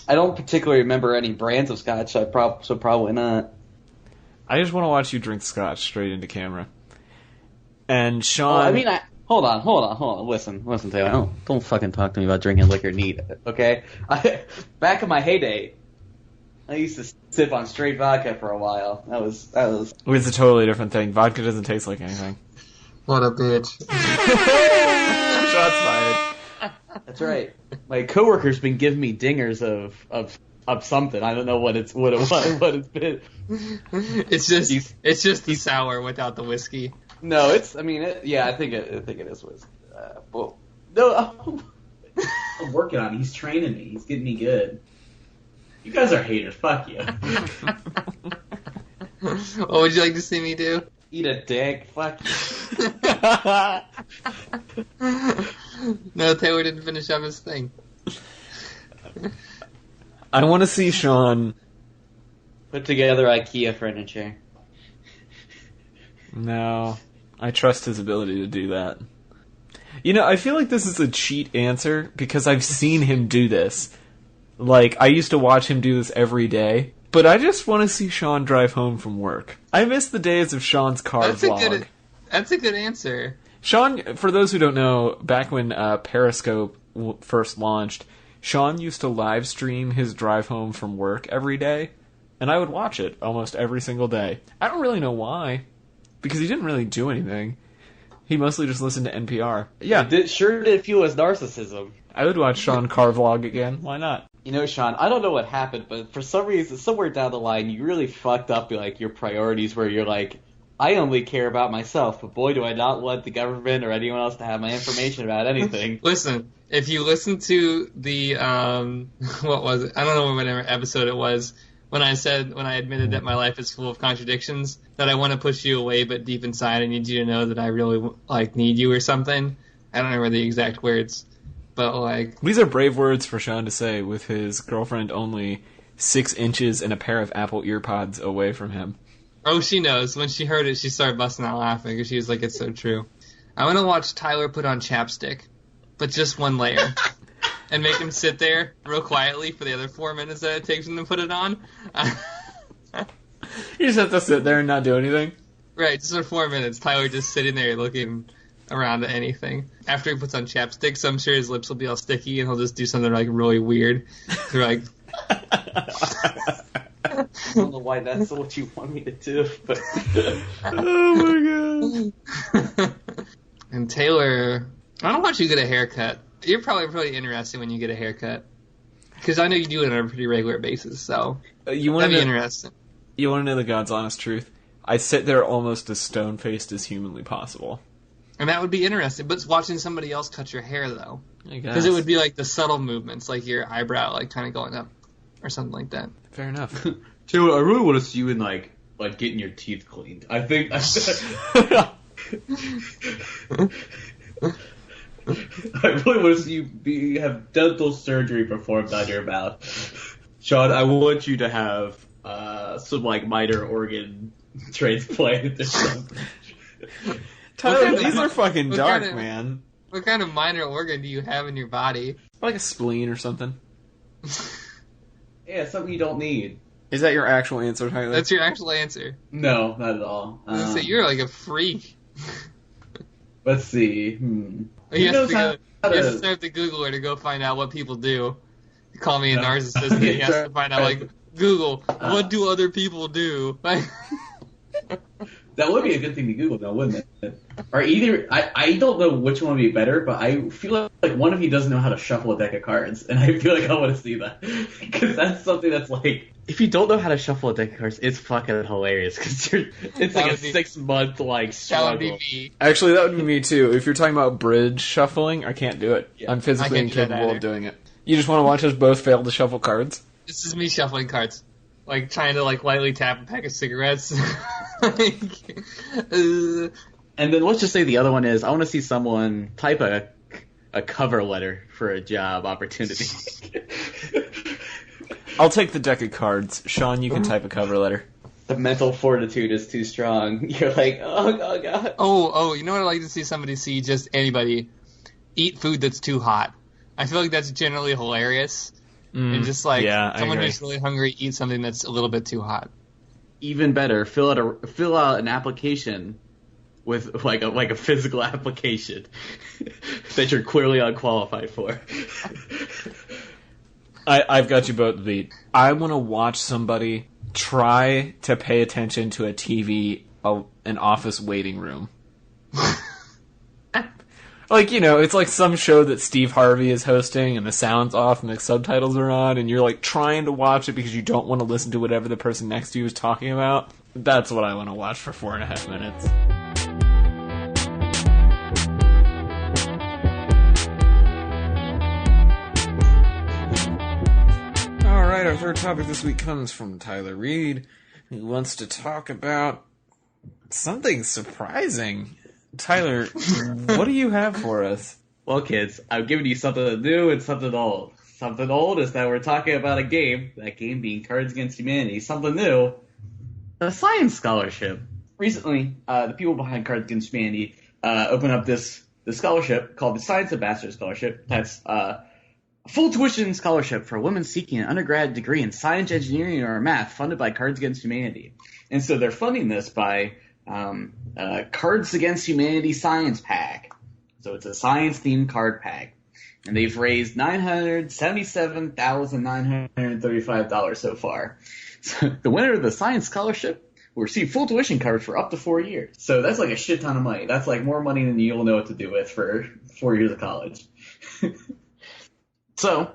I don't particularly remember any brands of scotch, so probably not. I just want to watch you drink scotch straight into camera. And Sean... Well, I mean, hold on. Listen, Taylor. Don't fucking talk to me about drinking liquor neat, okay? Back in my heyday, I used to sip on straight vodka for a while. That was. It's a totally different thing. Vodka doesn't taste like anything. What a bitch! Shots fired. That's right. My coworker's been giving me dingers of something. I don't know what it's been. It's just the sour without the whiskey. No, it's. I mean, I think it is whiskey. Well, no, I'm working on it. He's training me. He's getting me good. You guys are haters. Fuck you. What would you like to see me do? Eat a dick. Fuck you. No, Taylor didn't finish up his thing. I want to see Sean... Put together IKEA furniture. No. I trust his ability to do that. You know, I feel like this is a cheat answer because I've seen him do this. Like, I used to watch him do this every day. But I just want to see Sean drive home from work. I miss the days of Sean's car vlog. That's a good answer. Sean, for those who don't know, back when Periscope first launched, Sean used to live stream his drive home from work every day. And I would watch it almost every single day. I don't really know why. Because he didn't really do anything. He mostly just listened to NPR. Yeah. It sure did fuel his narcissism. I would watch Sean car vlog again. Why not? You know, Sean, I don't know what happened, but for some reason, somewhere down the line, you really fucked up like your priorities where you're like, I only care about myself, but boy, do I not want the government or anyone else to have my information about anything. Listen, if you listen to the, what was it? I don't know whatever episode it was, when I admitted that my life is full of contradictions, that I want to push you away, but deep inside I need you to know that I really, need you or something. I don't remember the exact words. But, these are brave words for Sean to say with his girlfriend only 6 inches and a pair of Apple earpods away from him. Oh, she knows. When she heard it, she started busting out laughing because she was like, it's so true. I want to watch Tyler put on chapstick, but just one layer. And make him sit there real quietly for the other 4 minutes that it takes him to put it on. You just have to sit there and not do anything? Right, just for 4 minutes. Tyler just sitting there looking around at anything. After he puts on chapstick, so I'm sure his lips will be all sticky and he'll just do something really weird. They're like... I don't know why that's what you want me to do, but... Oh my god. And Taylor, I don't want you to get a haircut. You're probably pretty interesting when you get a haircut. Because I know you do it on a pretty regular basis, so that'd be interesting. You want to know the God's honest truth? I sit there almost as stone-faced as humanly possible. And that would be interesting, but it's watching somebody else cut your hair, though. I guess. Because it would be like the subtle movements, like your eyebrow kind of going up, or something like that. Fair enough. Taylor, I really want to see you in, like getting your teeth cleaned. I think... I really want to see you have dental surgery performed on your mouth. Sean, I want you to have some like minor organ transplant or something. Tyler, these are fucking dark, man. What kind of minor organ do you have in your body? Like a spleen or something. Yeah, something you don't need. Is that your actual answer, Tyler? That's your actual answer. No, not at all. So you're like a freak. Let's see. You have to start the Googler to go find out what people do. You call me a narcissist, and he has to find out, like, Google, what do other people do? That would be a good thing to Google, though, wouldn't it? Or either, I don't know which one would be better, but I feel like one of you doesn't know how to shuffle a deck of cards, and I feel like I want to see that. Because that's something that's like... If you don't know how to shuffle a deck of cards, it's fucking hilarious, because it's like a 6-month, like, struggle. That would be me. Actually, that would be me, too. If you're talking about bridge shuffling, I can't do it. Yeah. I'm physically I can't do that incapable either. of doing it. You just want to watch us both fail to shuffle cards? This is me shuffling cards. Like, trying to, like, lightly tap a pack of cigarettes. And then let's just say the other one is, I want to see someone type a cover letter for a job opportunity. I'll take the deck of cards. Sean, you can type a cover letter. The mental fortitude is too strong. You're like, oh god. Oh, you know what I'd like to see somebody see? Just anybody eat food that's too hot. I feel like that's generally hilarious. And just like someone who's really hungry eat something that's a little bit too hot. Even better, fill out an application with like a physical application that you're clearly unqualified for. I've got you both beat. I want to watch somebody try to pay attention to a TV, an office waiting room. Like, you know, it's like some show that Steve Harvey is hosting and the sound's off and the subtitles are on and you're like trying to watch it because you don't want to listen to whatever the person next to you is talking about. That's what I want to watch for 4.5 minutes. Alright, our third topic this week comes from Tyler Reed, who wants to talk about something surprising. Tyler, what do you have for us? Well, kids, I've given you something new and something old. Something old is that we're talking about a game, that game being Cards Against Humanity. Something new, a science scholarship. Recently, the people behind Cards Against Humanity opened up this scholarship called the Science Ambassador Scholarship. That's a full tuition scholarship for women seeking an undergrad degree in science, engineering, or math funded by Cards Against Humanity. And so they're funding this by Cards Against Humanity Science Pack. So it's a science-themed card pack. And they've raised $977,935 so far. So the winner of the science scholarship will receive full tuition coverage for up to 4 years. So that's like a shit ton of money. That's like more money than you'll know what to do with for 4 years of college. So,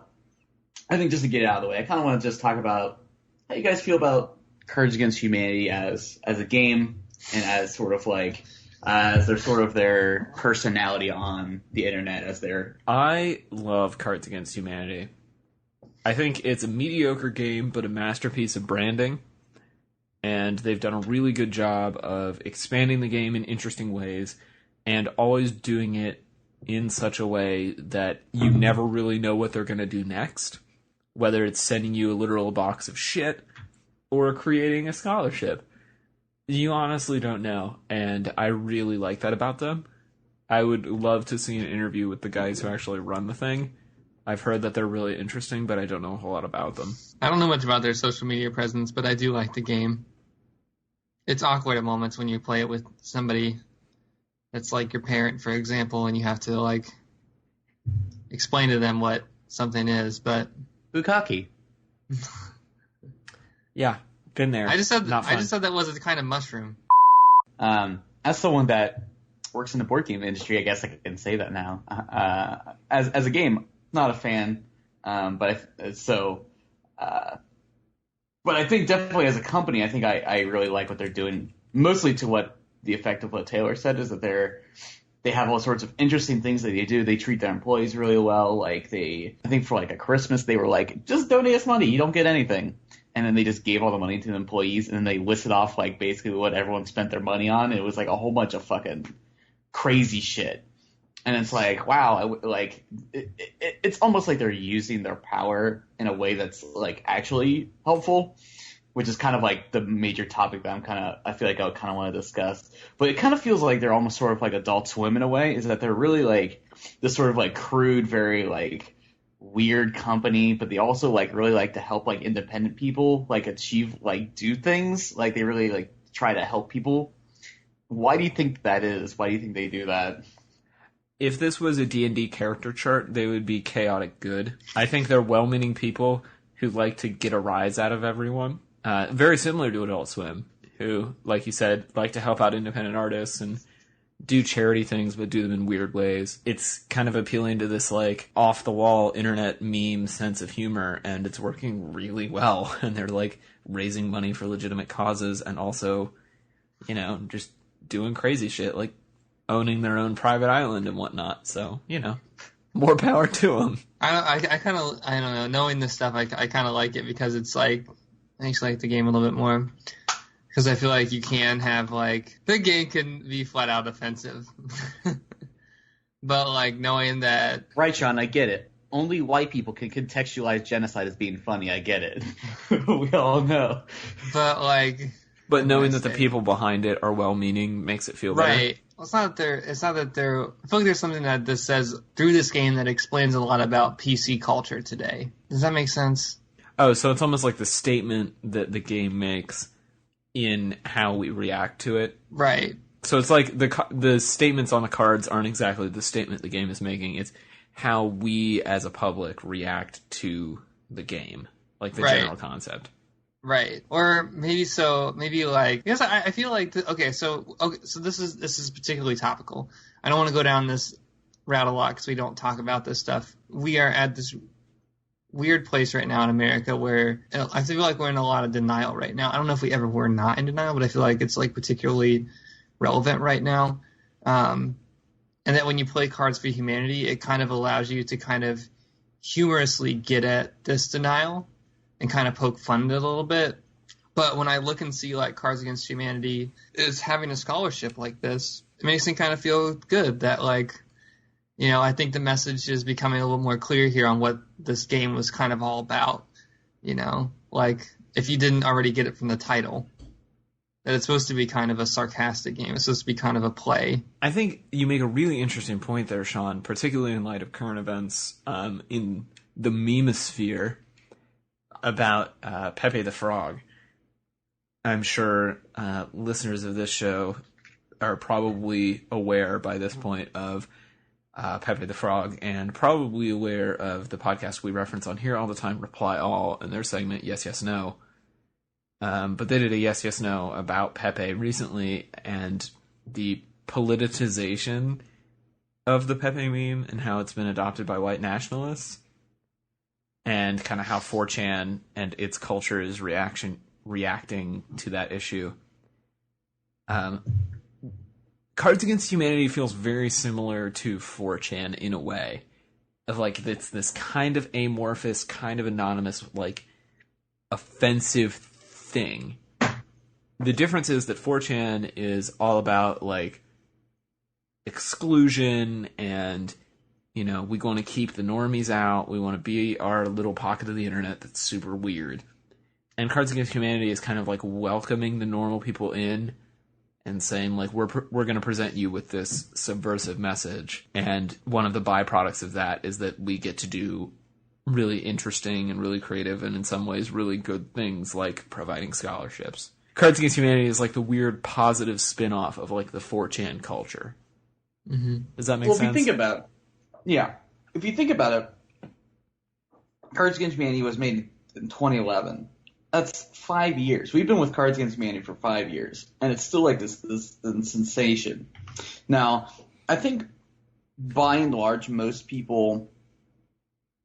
I think just to get it out of the way, I kind of want to just talk about how you guys feel about Cards Against Humanity as a game and as sort of like as their personality on the internet as their... I love Cards Against Humanity. I think it's a mediocre game, but a masterpiece of branding. And they've done a really good job of expanding the game in interesting ways and always doing it in such a way that you never really know what they're going to do next. Whether it's sending you a literal box of shit or creating a scholarship. You honestly don't know, and I really like that about them. I would love to see an interview with the guys who actually run the thing. I've heard that they're really interesting, but I don't know a whole lot about them. I don't know much about their social media presence, but I do like the game. It's awkward at moments when you play it with somebody that's like your parent, for example, and you have to like explain to them what something is, but... Bukkake. Yeah, been there. I just said Not fun. that was a kind of mushroom. As someone that works in the board game industry, I guess I can say that now. As a game, not a fan, but I think definitely as a company, I think I really like what they're doing. Mostly to what the effect of what Taylor said is that they have all sorts of interesting things that they do. They treat their employees really well. Like I think for like a Christmas, they were like, just donate us money. You don't get anything. And then they just gave all the money to the employees, and then they listed off like basically what everyone spent their money on. It was like a whole bunch of fucking crazy shit. And it's like, wow, it's almost like they're using their power in a way that's like actually helpful, which is kind of like the major topic that I feel like I kind of want to discuss. But it kind of feels like they're almost sort of like Adult Swim in a way, is that they're really like this sort of like crude, very like weird company, but they also like really like to help like independent people like achieve, like do things. Like they really like try to help people. Why do you think that is? Why do you think they do that? If this was a D&D character chart, they would be chaotic good. I think they're well-meaning people who like to get a rise out of everyone. Very similar to Adult Swim, who, like you said, like to help out independent artists and do charity things, but do them in weird ways. It's kind of appealing to this, like, off-the-wall internet meme sense of humor, and it's working really well. And they're, like, raising money for legitimate causes and also, you know, just doing crazy shit, like owning their own private island and whatnot. So, you know, more power to them. I kind of, I don't know, knowing this stuff, I kind of like it because it's like, I actually like the game a little bit more. Because I feel like you can have, like, the game can be flat out offensive. But, like, knowing that... Right, Sean, I get it. Only white people can contextualize genocide as being funny, I get it. We all know. But, like... But knowing that the people behind it are well-meaning makes it feel better. Right. Well, it's not that they're... I feel like there's something that this says through this game that explains a lot about PC culture today. Does that make sense? Oh, so it's almost like the statement that the game makes in how we react to it. Right. So it's like the statements on the cards aren't exactly the statement the game is making. It's how we as a public react to the game, like the general concept. Right. Or maybe like, because I feel like, so this is particularly topical. I don't want to go down this route a lot because we don't talk about this stuff. We are at this weird place right now in America where I feel like we're in a lot of denial right now. I don't know if we ever were not in denial, but I feel like it's like particularly relevant right now. And that when you play Cards for Humanity, it kind of allows you to kind of humorously get at this denial and kind of poke fun at it a little bit. But when I look and see like Cards Against Humanity is having a scholarship like this, it makes me kind of feel good that like, you know, I think the message is becoming a little more clear here on what this game was kind of all about. You know, like if you didn't already get it from the title, that it's supposed to be kind of a sarcastic game. It's supposed to be kind of a play. I think you make a really interesting point there, Sean, particularly in light of current events in the memosphere about Pepe the Frog. I'm sure listeners of this show are probably aware by this point of Pepe the Frog, and probably aware of the podcast we reference on here all the time, Reply All, and their segment Yes, Yes, No. But they did a Yes, Yes, No about Pepe recently, and the politicization of the Pepe meme and how it's been adopted by white nationalists, and kind of how 4chan and its culture is reacting to that issue. Cards Against Humanity feels very similar to 4chan in a way. Of like, it's this kind of amorphous, kind of anonymous, like, offensive thing. The difference is that 4chan is all about, like, exclusion and, you know, we want to keep the normies out, we want to be our little pocket of the internet that's super weird. And Cards Against Humanity is kind of like welcoming the normal people in, and saying, like, we're going to present you with this subversive message. And one of the byproducts of that is that we get to do really interesting and really creative and in some ways really good things, like providing scholarships. Cards Against Humanity is like the weird positive spin-off of, like, the 4chan culture. Mm-hmm. Does that make sense? Well, if you think about it, Cards Against Humanity was made in 2011. That's 5 years. We've been with Cards Against Humanity for 5 years, and it's still like this sensation. Now, I think by and large, most people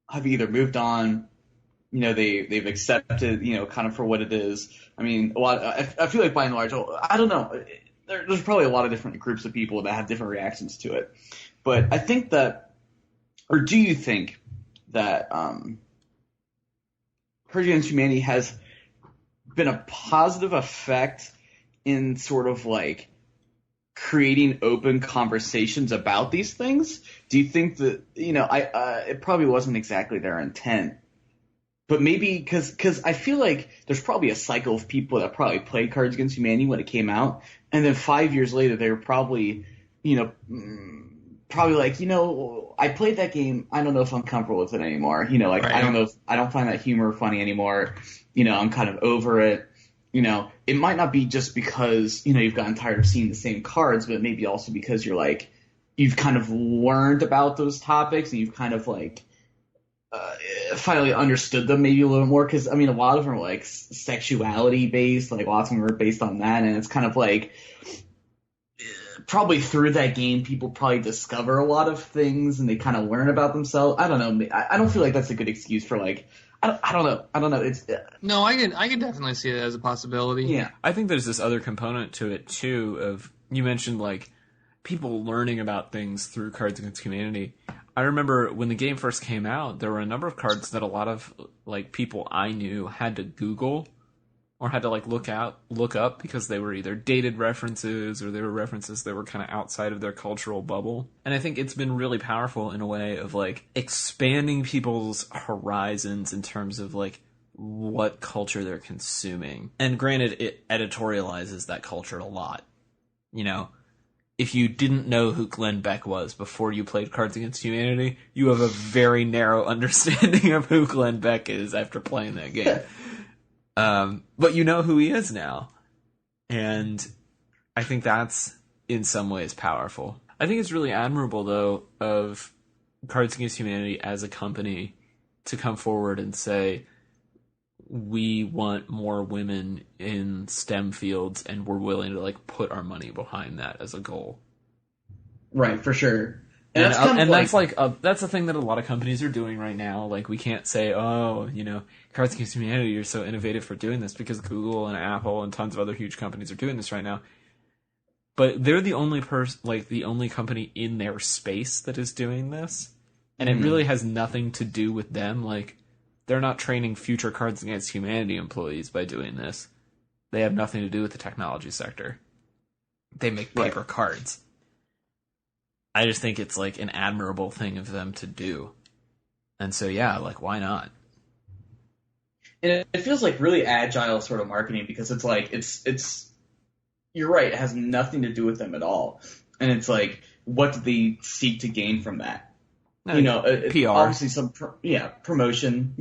have either moved on, you know, they've accepted, you know, kind of for what it is. I mean, I feel like by and large, I don't know. There's probably a lot of different groups of people that have different reactions to it, but I think that, or do you think that Cards Against Humanity has been a positive effect in sort of like creating open conversations about these things? Do you think that, it probably wasn't exactly their intent, but maybe because I feel like there's probably a cycle of people that probably played Cards Against Humanity when it came out, and then 5 years later they were probably, probably like, I played that game, I don't know if I'm comfortable with it anymore. Right. I don't know if I don't find that humor funny anymore. I'm kind of over it. It might not be just because, you've gotten tired of seeing the same cards, but maybe also because you're like, you've kind of learned about those topics and you've kind of like, finally understood them maybe a little more. Cause a lot of them are like sexuality based, like lots of them are based on that. And it's kind of like, probably through that game, people probably discover a lot of things and they kind of learn about themselves. I don't know. I don't feel like that's a good excuse for like, I don't know. It's no, I can definitely see it as a possibility. Yeah, I think there's this other component to it too. Of you mentioned like people learning about things through Cards Against Humanity. I remember when the game first came out, there were a number of cards that a lot of like people I knew had to Google or had to like look up because they were either dated references or they were references that were kind of outside of their cultural bubble. And I think it's been really powerful in a way of like expanding people's horizons in terms of like what culture they're consuming. And granted, it editorializes that culture a lot. If you didn't know who Glenn Beck was before you played Cards Against Humanity, you have a very narrow understanding of who Glenn Beck is after playing that game. But you know who he is now. And I think that's in some ways powerful. I think it's really admirable, though, of Cards Against Humanity as a company to come forward and say, we want more women in STEM fields and we're willing to like put our money behind that as a goal. Right, for sure. And that's that's the thing that a lot of companies are doing right now. Like, we can't say, Cards Against Humanity, you're so innovative for doing this, because Google and Apple and tons of other huge companies are doing this right now. But they're the only the only company in their space that is doing this, and it really has nothing to do with them. Like, they're not training future Cards Against Humanity employees by doing this. They have nothing to do with the technology sector. They make paper cards. I just think it's like an admirable thing of them to do. And so, yeah, like, why not? And it feels like really agile sort of marketing, because it's like, it's you're right, it has nothing to do with them at all. And it's like, what do they seek to gain from that? PR. Obviously some, promotion,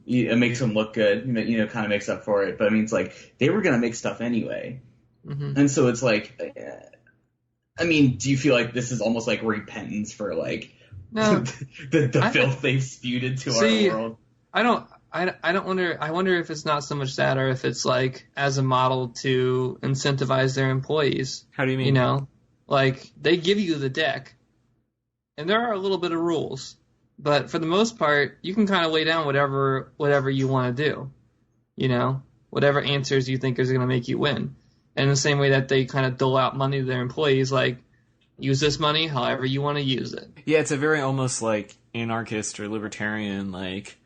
it makes them look good, kind of makes up for it. But it's like, they were going to make stuff anyway. Mm-hmm. And so it's like, do you feel like this is almost like repentance for like the filth they've spewed into our world? I don't wonder. I wonder if it's not so much that, or if it's like as a model to incentivize their employees. How do you mean? Like, they give you the deck, and there are a little bit of rules, but for the most part, you can kind of lay down whatever you want to do. Whatever answers you think is going to make you win. And the same way that they kind of dole out money to their employees, like, use this money however you want to use it. Yeah, it's a very almost like anarchist or libertarian, like,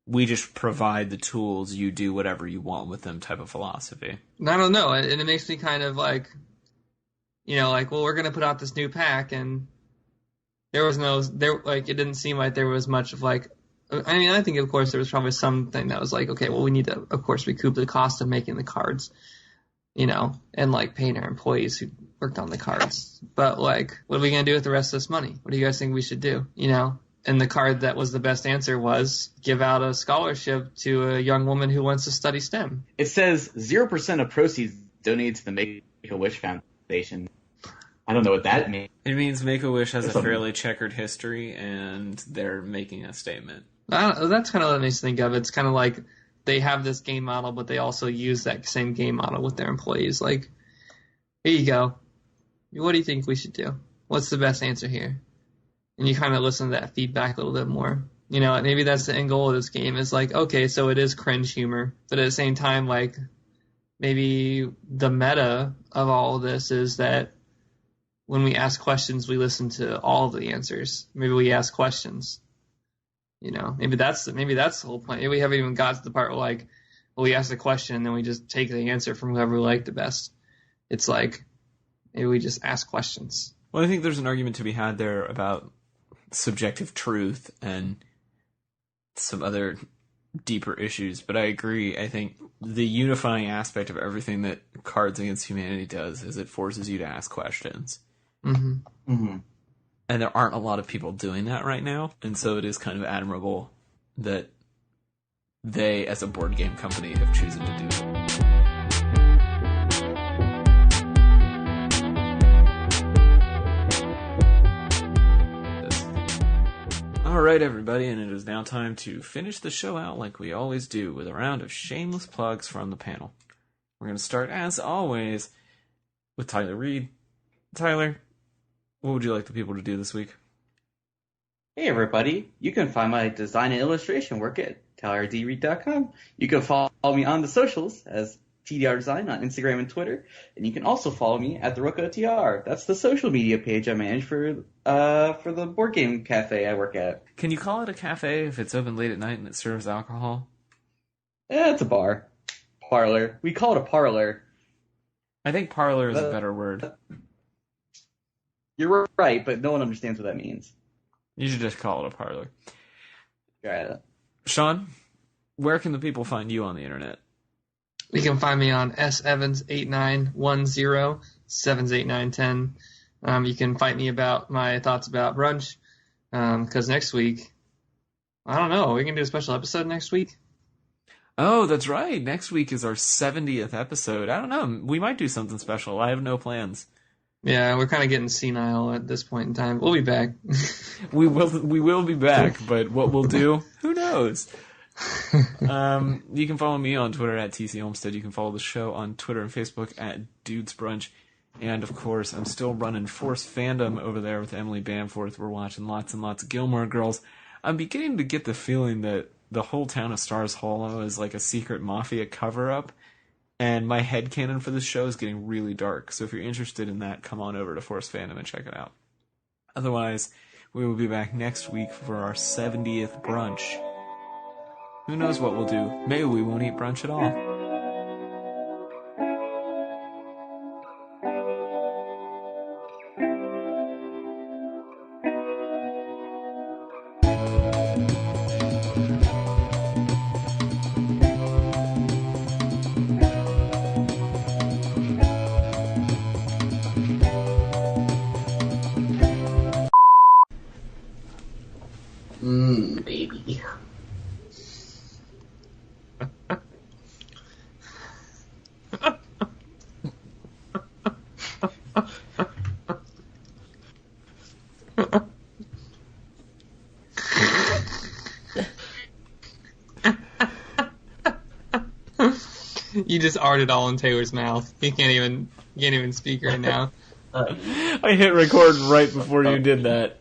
we just provide the tools, you do whatever you want with them type of philosophy. I don't know, and it makes me kind of like, well, we're going to put out this new pack, and it didn't seem like there was much of like, I think of course there was probably something that was like, okay, well, we need to, of course, recoup the cost of making the cards. And like paying our employees who worked on the cards. But like, what are we going to do with the rest of this money? What do you guys think we should do? And the card that was the best answer was give out a scholarship to a young woman who wants to study STEM. It says 0% of proceeds donated to the Make-A-Wish Foundation. I don't know what that means. It means Make-A-Wish has a fairly checkered history, and they're making a statement. That's kind of what it makes me think of. It's kind of like, they have this game model, but they also use that same game model with their employees. Like, here you go. What do you think we should do? What's the best answer here? And you kind of listen to that feedback a little bit more. Maybe that's the end goal of this game, is like, okay, so it is cringe humor. But at the same time, like, maybe the meta of all of this is that when we ask questions, we listen to all of the answers. Maybe we ask questions. Maybe that's the whole point. Maybe we haven't even got to the part where, like, well, we ask the question and then we just take the answer from whoever we like the best. It's like, maybe we just ask questions. Well, I think there's an argument to be had there about subjective truth and some other deeper issues, but I agree. I think the unifying aspect of everything that Cards Against Humanity does is it forces you to ask questions. Mm-hmm. Mm-hmm. And there aren't a lot of people doing that right now, and so it is kind of admirable that they, as a board game company, have chosen to do it. Alright, everybody, and it is now time to finish the show out like we always do with a round of shameless plugs from the panel. We're going to start, as always, with Tyler Reed. Tyler, what would you like the people to do this week? Hey everybody, you can find my design and illustration work at tylerdreed.com. You can follow me on the socials as TDR Design on Instagram and Twitter, and you can also follow me at the RoccoTR. That's the social media page I manage for the board game cafe I work at. Can you call it a cafe if it's open late at night and it serves alcohol? It's a bar. Parlor. We call it a parlor. I think parlor is a better word. You're right, but no one understands what that means. You should just call it a parlor. Right. Sean, where can the people find you on the internet? You can find me on SEvans8910-78910. You can fight me about my thoughts about brunch, because next week, I don't know, we can do a special episode next week? Oh, that's right. Next week is our 70th episode. I don't know. We might do something special. I have no plans. Yeah, we're kind of getting senile at this point in time. We'll be back. We will be back, but what we'll do, who knows? You can follow me on Twitter at TC Olmstead. You can follow the show on Twitter and Facebook at Dudes Brunch. And, of course, I'm still running Force Fandom over there with Emily Bamforth. We're watching lots and lots of Gilmore Girls. I'm beginning to get the feeling that the whole town of Stars Hollow is like a secret mafia cover-up. And my headcanon for this show is getting really dark. So if you're interested in that, come on over to Force Fandom and check it out. Otherwise, we will be back next week for our 70th brunch. Who knows what we'll do? Maybe we won't eat brunch at all. Baby. You just arted all in Taylor's mouth. He can't even speak right now. I hit record right before you did that.